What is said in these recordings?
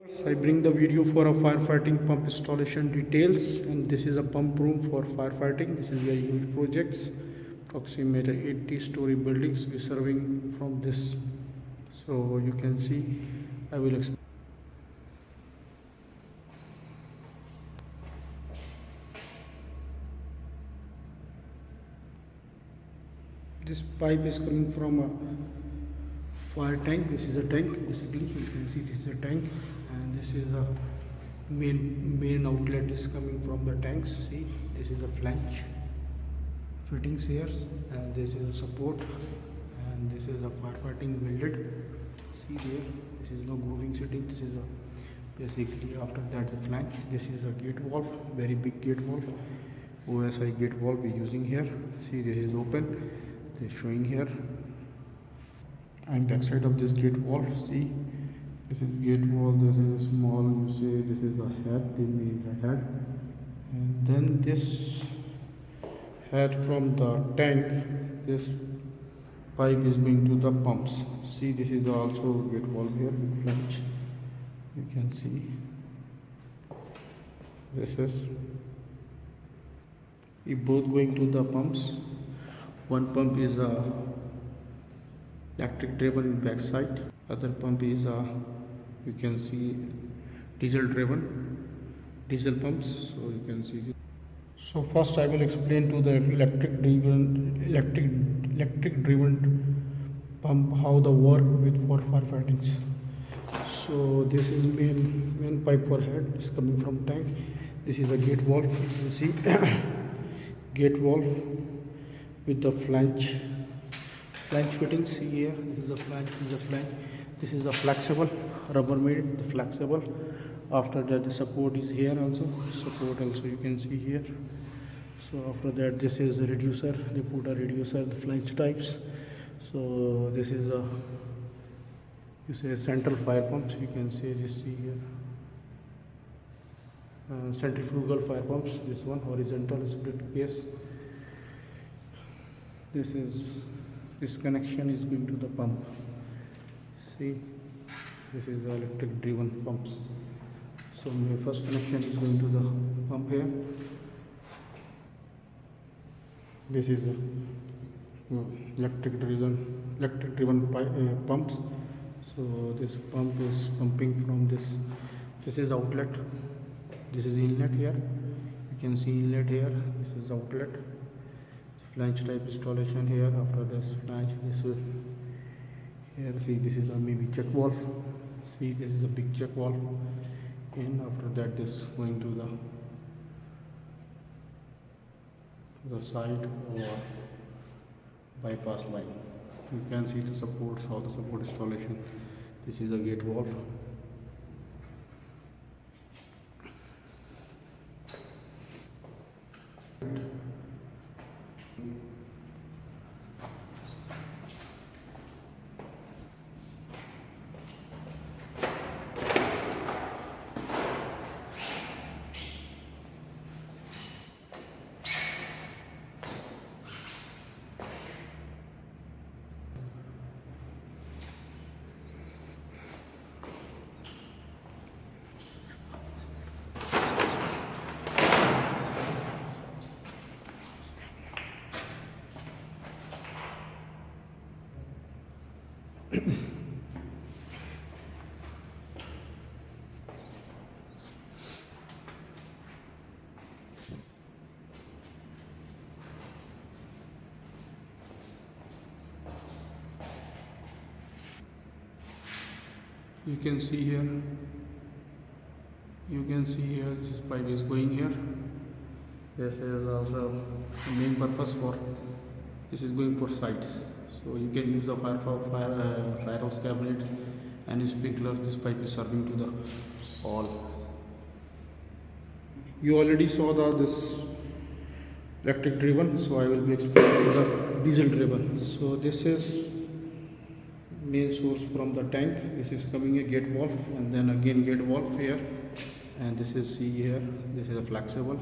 I bring the video for a firefighting pump installation details, and this is a pump room for firefighting. This is a huge projects, approximately 80-story buildings we serving from this. So you can see, I will explain. This pipe is coming from a fire tank. This is a tank. Basically, you can see this is a tank, and this is a main outlet is coming from the tanks. See, this is a flange fittings here, and this is a support, and this is a firefighting welded. See there, this is no grooving setting. This is a basically after that the flange. This is a gate valve, very big gate valve. OSI gate valve we're using here. See, this is open. They're showing here. And back side of this gate valve, see, this is gate valve. This is a small, you say this is a head, they made a head, and then this head from the tank, this pipe is going to the pumps. See, this is also gate valve here with flange. You can see this is both going to the pumps. One pump is a electric driven backside, other pump is you can see diesel pumps. So you can see this. So first I will explain to the electric driven pump how the work with for firefighting. So this is main pipe for head is coming from tank. This is a gate valve, you can see gate valve with the flange fitting. See here, this is a flange, this is a flexible rubber made, the flexible. After that the support is here also, you can see here. So after that this is a reducer, they put a reducer, the flange types. So this is a, you say, central fire pumps, you can say this. See here, centrifugal fire pumps. This one horizontal split case. This connection is going to the pump. See, this is the electric driven pumps. So my first connection is going to the pump here. This is the electric driven pumps. So this pump is pumping from this. This is outlet. This is inlet here. You can see inlet here. This is outlet. Flange type installation here. After this flange, this is here. See, this is a maybe check valve. See, this is a big check valve. And after that, this going to the side or bypass line. You can see the supports, how the support installation. This is a gate valve. You can see here, this pipe is going here. This is also the main purpose for, this is going for sites. So you can use the firehouse cabinets and sprinklers. This pipe is serving to the all. You already saw this electric driven, so I will be explaining the diesel driven. So this is main source from the tank. This is coming a gate valve, and then again gate valve here, and this is, see here, this is a flexible.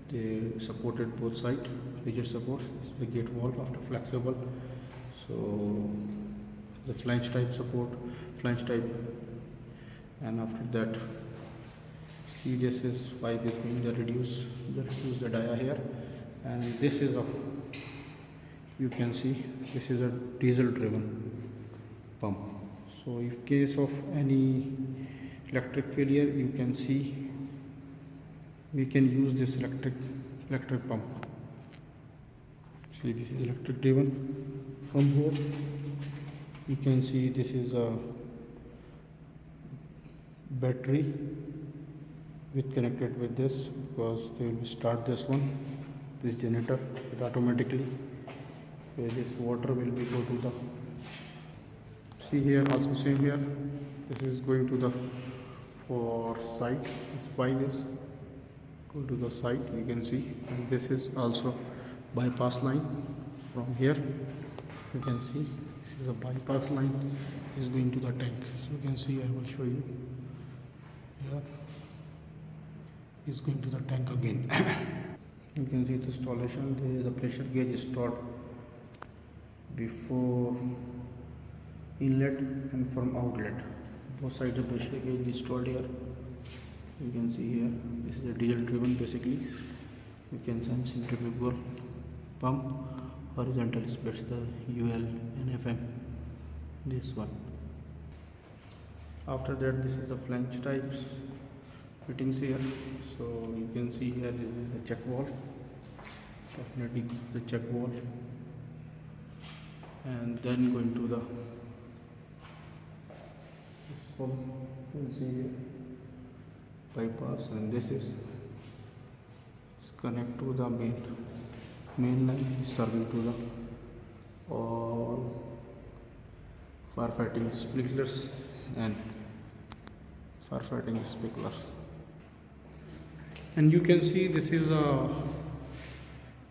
They supported both sides, rigid supports. This is the gate valve after flexible. So the flange type support, flange type and after that, see, this is pipe is going to reduce the dia here, and this is a, you can see, this is a diesel driven pump. So if case of any electric failure, you can see we can use this electric pump. See, this is electric driven. From here you can see this is a battery with connected with this, because they will start this generator it automatically, where this water will be go to the, see here also same here, this is going to the for site, this pipe is go to the site, you can see, and this is also bypass line. From here you can see this is a bypass line, is going to the tank. You can see, I will show you here, is going to the tank again. You can see the installation, there is a pressure gauge installed before inlet and from outlet, both sides of pressure gauge installed here. You can see here, this is a diesel driven basically. You can send centrifugal pump, horizontal splits, the UL and FM, this one. After that, this is the flange types fittings here. So you can see here, this is the check valve, definitely this is the check valve, and then going to the this pump, you can see here bypass, and this is connect to the main line, serving to the all firefighting sprinklers and firefighting sprinklers. And you can see this is a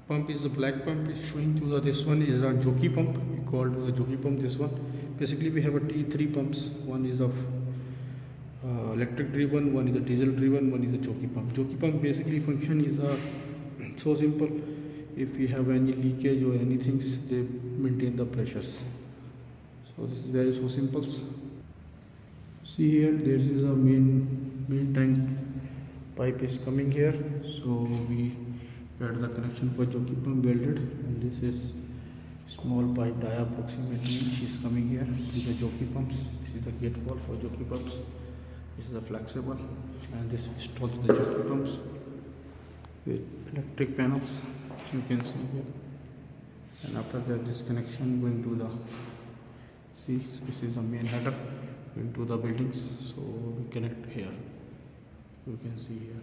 pump, is a black pump, is showing to the, this one is a jockey pump, we call to the jockey pump. This one basically we have a three pumps, one is of electric driven, one is a diesel driven, one is a jockey pump. Jockey pump basically function is so simple, if we have any leakage or anything, they maintain the pressures. So this is very so simple. See here, there is a main tank pipe is coming here, so we had the connection for jockey pump welded, and this is small pipe dia approximately inch is coming here to the jockey pumps. This is the gate valve for jockey pumps, this is a flexible, and this installs the jockey pumps with electric panels, you can see here. And after that, this connection going to the, see, this is the main header going to the buildings, so we connect here, you can see here.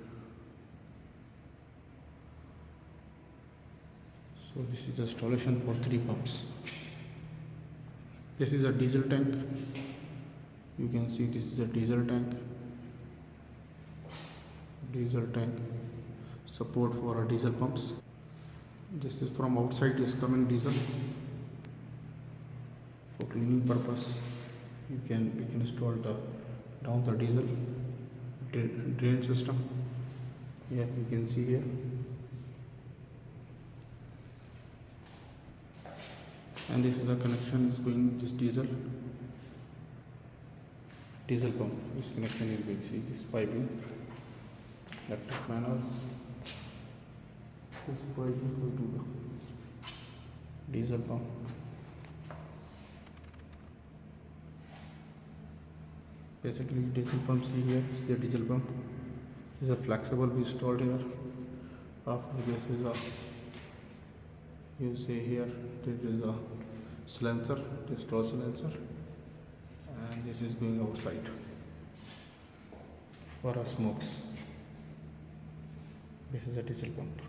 So this is the installation for three pumps. This is a diesel tank, you can see this is a diesel tank support for a diesel pumps. This is from outside is coming diesel for cleaning purpose. We can install down the diesel drain system. Yeah, you can see here. And this is the connection is going this diesel pump. This connection is going, see this piping, electric panels. This pipe is going to the diesel pump. Basically, diesel pump, see here, see the diesel pump. This is a flexible we installed here. After this is a, you see here, this is a silencer, this door silencer, and this is going outside for our smokes. This is a diesel pump.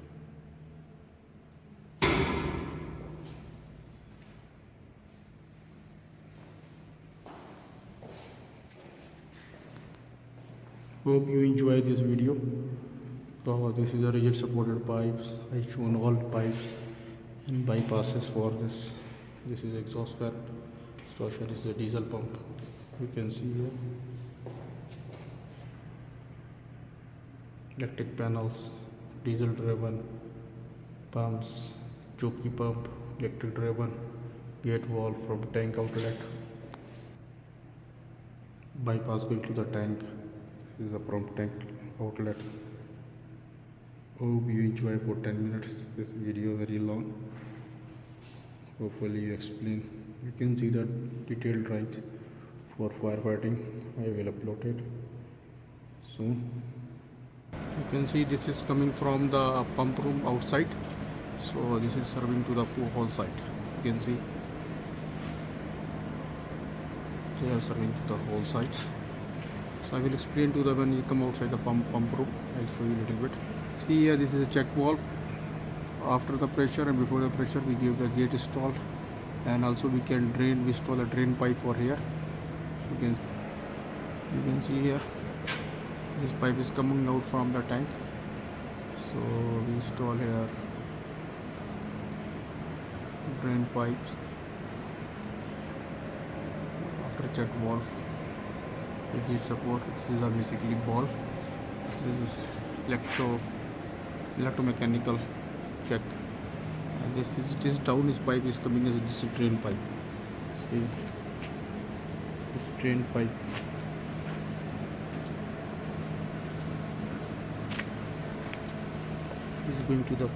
Hope you enjoy this video. So this is a rigid supported pipes. I shown all pipes and bypasses for this. This is exhaust fan. So this is a diesel pump. You can see here. Electric panels, diesel driven pumps, jockey pump, electric driven, gate valve from tank outlet, bypass going to the tank. This is a from tank outlet. Hope you enjoy for 10 minutes. This video very long. Hopefully you explain. You can see the detailed drawings for firefighting. I will upload it soon. You can see this is coming from the pump room outside. So this is serving to the whole site. You can see they are serving to the whole sites. So I will explain to the when you come outside the pump room. I'll show you a little bit. See here, this is a check valve. After the pressure and before the pressure, we give the gate installed, and also we can drain. We install a drain pipe for here. You can see here. This pipe is coming out from the tank. So we install here drain pipes. After check valve, the gate support. This is a basically ball. This is electromechanical check. And this down this pipe is coming as this drain pipe. See this drain pipe. This is going to the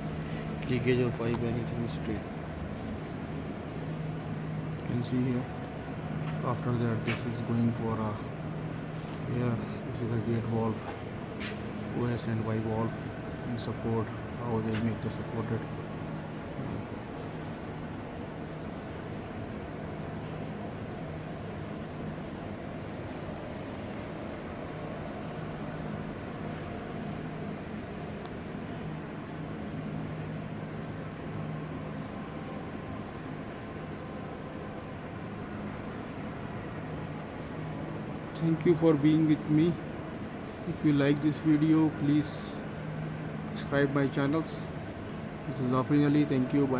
leakage of pipe. Anything is straight. You can see here. After that, this is going for a here. This is a gate valve, OS and Y valve, and support. How they make the supported. Thank you for being with me. If you like this video, please subscribe my channels. This is AVINASH. Thank you. Bye.